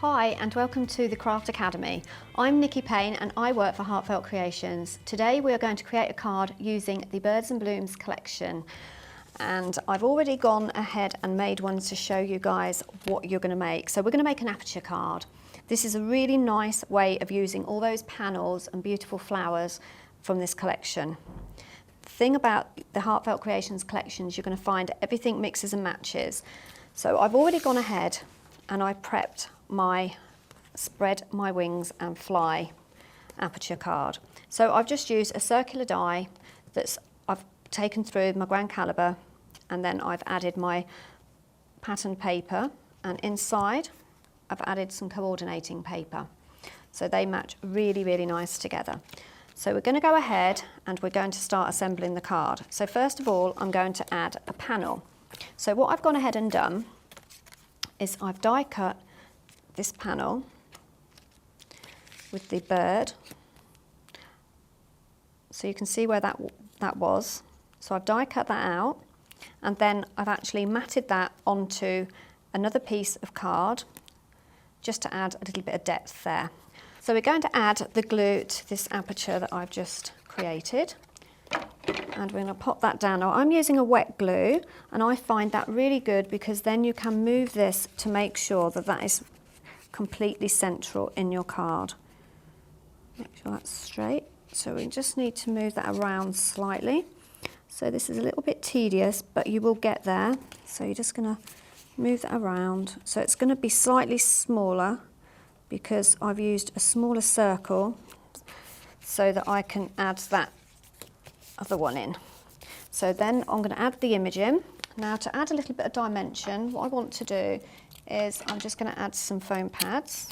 Hi and welcome to the Craft Academy. I'm Nikki Payne and I work for Heartfelt Creations. Today we are going to create a card using the Birds and Blooms collection, and I've already gone ahead and made one to show you guys what you're going to make. So we're going to make an aperture card. This is a really nice way of using all those panels and beautiful flowers from this collection. The thing about the Heartfelt Creations collections, you're going to find everything mixes and matches. So I've already gone ahead and I prepped my Spread My Wings and Fly aperture card. So I've just used a circular die I've taken through my ground caliber, and then I've added my pattern paper, and inside I've added some coordinating paper. So they match really, really nice together. So we're going to go ahead and we're going to start assembling the card. So first of all, I'm going to add a panel. So what I've gone ahead and done is I've die cut this panel with the bird, so you can see where that was. So I've die cut that out, and then I've actually matted that onto another piece of card just to add a little bit of depth there. So we're going to add the glue to this aperture that I've just created, and we're going to pop that down. Now I'm using a wet glue, and I find that really good because then you can move this to make sure that that is completely central in your card. Make sure that's straight. So we just need to move that around slightly. So this is a little bit tedious, but you will get there. So you're just going to move that around. So it's going to be slightly smaller because I've used a smaller circle so that I can add that other one in. So then I'm going to add the image in. Now to add a little bit of dimension, what I want to do is I'm just going to add some foam pads,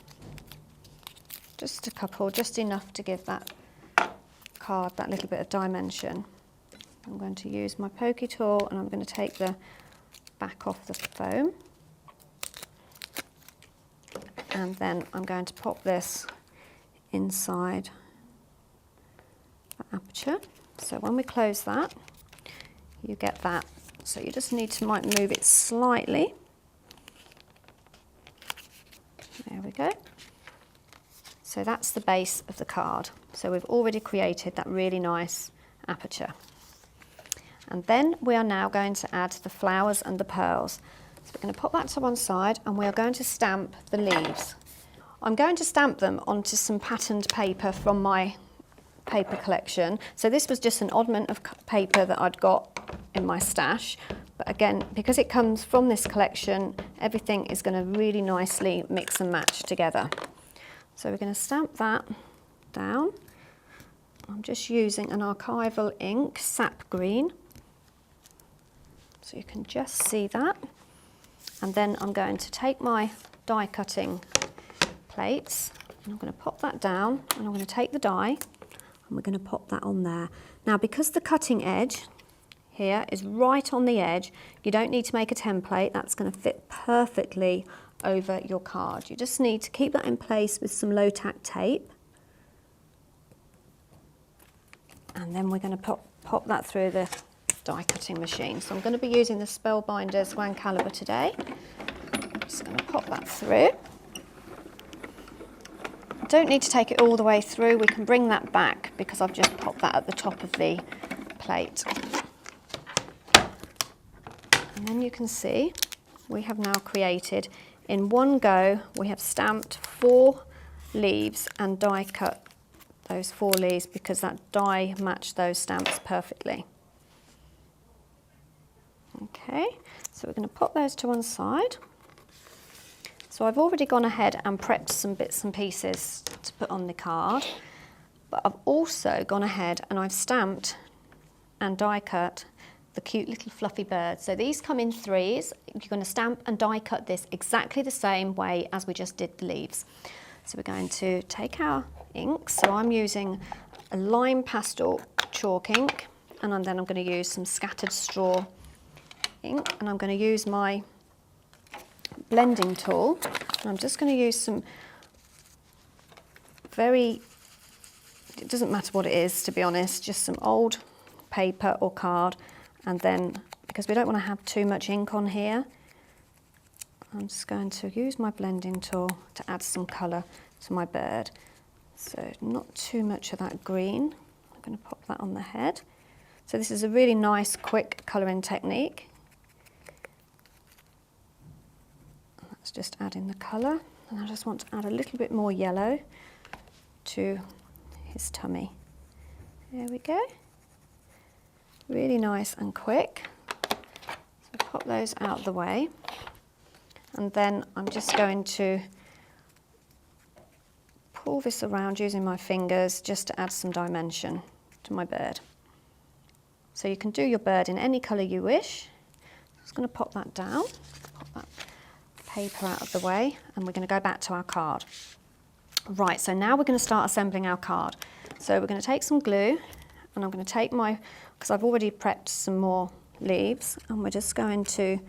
just a couple, just enough to give that card that little bit of dimension. I'm going to use my pokey tool and I'm going to take the back off the foam, and then I'm going to pop this inside the aperture. So when we close that, you get that. So you just need to might move it slightly. There we go. So that's the base of the card. So we've already created that really nice aperture. And then we are now going to add the flowers and the pearls. So we're going to pop that to one side, and we are going to stamp the leaves. I'm going to stamp them onto some patterned paper from my paper collection. So this was just an oddment of paper that I'd got in my stash. But again, because it comes from this collection, everything is going to really nicely mix and match together. So we're going to stamp that down. I'm just using an archival ink, sap green. So you can just see that. And then I'm going to take my die cutting plates, and I'm going to pop that down, and I'm going to take the die, and we're going to pop that on there. Now, because the cutting edge here is right on the edge, you don't need to make a template. That's going to fit perfectly over your card. You just need to keep that in place with some low tack tape, and then we're going to pop that through the die cutting machine. So I'm going to be using the Spellbinders ground caliber today. I'm just going to pop that through. Don't need to take it all the way through. We can bring that back because I've just popped that at the top of the plate. And then you can see we have now created, in one go, we have stamped 4 leaves and die cut those 4 leaves because that die matched those stamps perfectly. Okay, so we're going to pop those to one side. So I've already gone ahead and prepped some bits and pieces to put on the card, but I've also gone ahead and I've stamped and die cut the cute little fluffy bird. So these come in 3s. You're going to stamp and die cut this exactly the same way as we just did the leaves. So we're going to take our ink. So I'm using a lime pastel chalk ink, and then I'm going to use some scattered straw ink, and I'm going to use my blending tool, and I'm just going to use some it doesn't matter what it is, to be honest, just some old paper or card. And then, because we don't want to have too much ink on here, I'm just going to use my blending tool to add some colour to my bird. So not too much of that green. I'm going to pop that on the head. So this is a really nice, quick colouring technique. Let's just add in the colour. And I just want to add a little bit more yellow to his tummy. There we go. Really nice and quick. So pop those out of the way. And then I'm just going to pull this around using my fingers just to add some dimension to my bird. So you can do your bird in any colour you wish. I'm just going to pop that down, pop that paper out of the way, and we're going to go back to our card. Right, so now we're going to start assembling our card. So we're going to take some glue, and I'm going to take because I've already prepped some more leaves, and we're just going to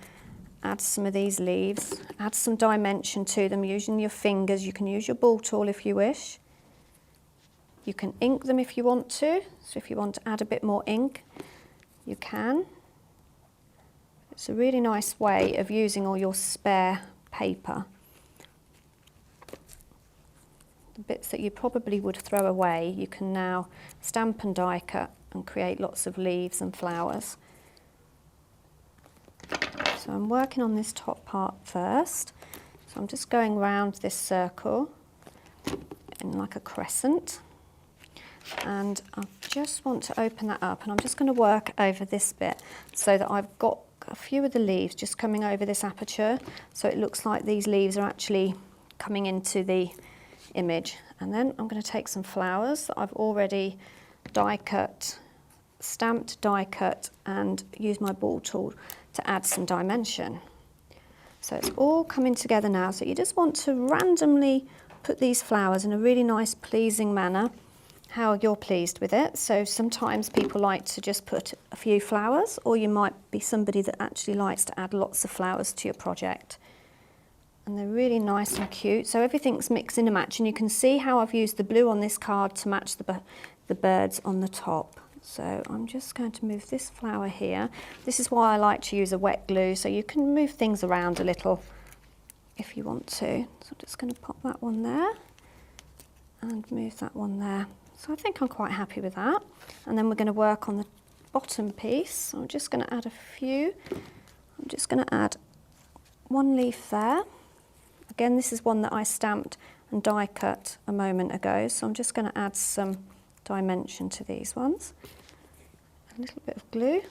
add some of these leaves, add some dimension to them using your fingers. You can use your ball tool if you wish. You can ink them if you want to. So if you want to add a bit more ink, you can. It's a really nice way of using all your spare paper. The bits that you probably would throw away, you can now stamp and die cut and create lots of leaves and flowers. So I'm working on this top part first. So I'm just going round this circle in like a crescent. And I just want to open that up, and I'm just going to work over this bit so that I've got a few of the leaves just coming over this aperture, so it looks like these leaves are actually coming into the image. And then I'm going to take some flowers that I've already die cut, stamped, die cut, and use my ball tool to add some dimension. So it's all coming together now, so you just want to randomly put these flowers in a really nice, pleasing manner, how you're pleased with it. So sometimes people like to just put a few flowers, or you might be somebody that actually likes to add lots of flowers to your project. And they're really nice and cute. So everything's mixing and matching. You can see how I've used the blue on this card to match the birds on the top. So I'm just going to move this flower here. This is why I like to use a wet glue, so you can move things around a little if you want to. So I'm just going to pop that one there and move that one there. So I think I'm quite happy with that. And then we're going to work on the bottom piece. So I'm just going to add a few. I'm just going to add one leaf there. Again, this is one that I stamped and die cut a moment ago. So I'm just going to add some dimension to these ones. A little bit of glue.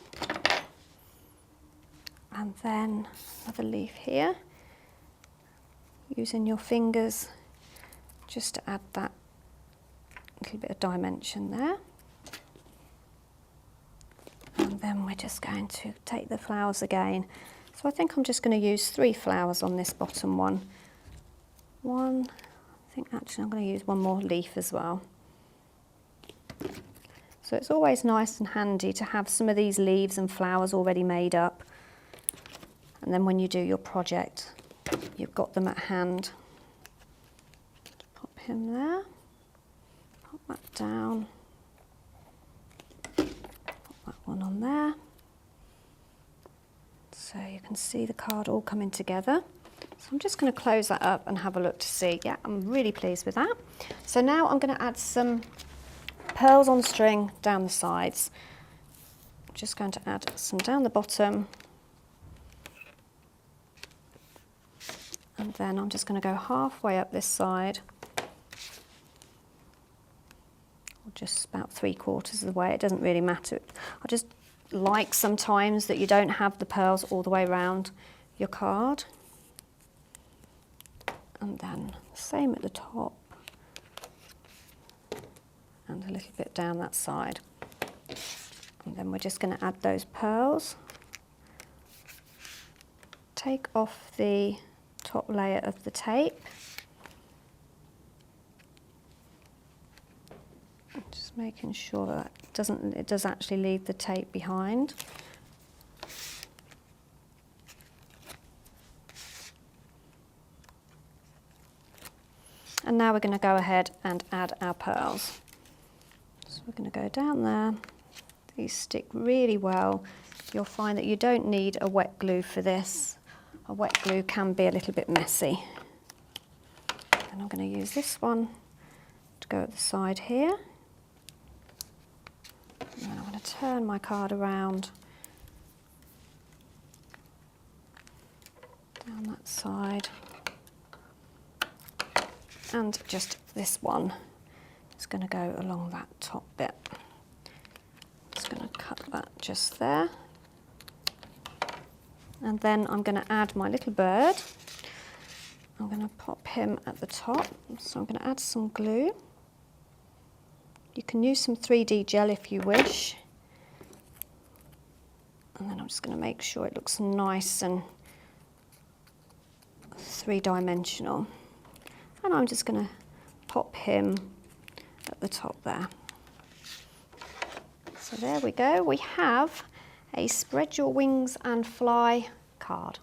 And then another leaf here. Using your fingers just to add that little bit of dimension there. And then we're just going to take the flowers again. So I think I'm just going to use 3 flowers on this bottom one. I think actually I'm going to use one more leaf as well. So it's always nice and handy to have some of these leaves and flowers already made up. And then when you do your project, you've got them at hand. Pop him there. Pop that down. Pop that one on there. So you can see the card all coming together. So I'm just going to close that up and have a look to see. Yeah, I'm really pleased with that. So now I'm going to add some pearls on string down the sides. I'm just going to add some down the bottom. And then I'm just going to go halfway up this side. Or just about 3/4 of the way, it doesn't really matter. I just like sometimes that you don't have the pearls all the way around your card. And then same at the top. And a little bit down that side. And then we're just going to add those pearls. Take off the top layer of the tape. Just making sure that it does actually leave the tape behind. And now we're going to go ahead and add our pearls. So we're going to go down there. These stick really well. You'll find that you don't need a wet glue for this. a wet glue can be a little bit messy. And I'm going to use this one to go at the side here. And then I'm going to turn my card around down that side. And just this one is going to go along that top bit. Just going to cut that just there. And then I'm going to add my little bird. I'm going to pop him at the top. So I'm going to add some glue. You can use some 3D gel if you wish. And then I'm just going to make sure it looks nice and three-dimensional. And I'm just going to pop him at the top there. So there we go. We have a Spread Your Wings and Fly card.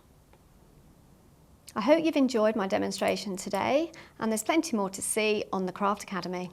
I hope you've enjoyed my demonstration today, and there's plenty more to see on the Craft Academy.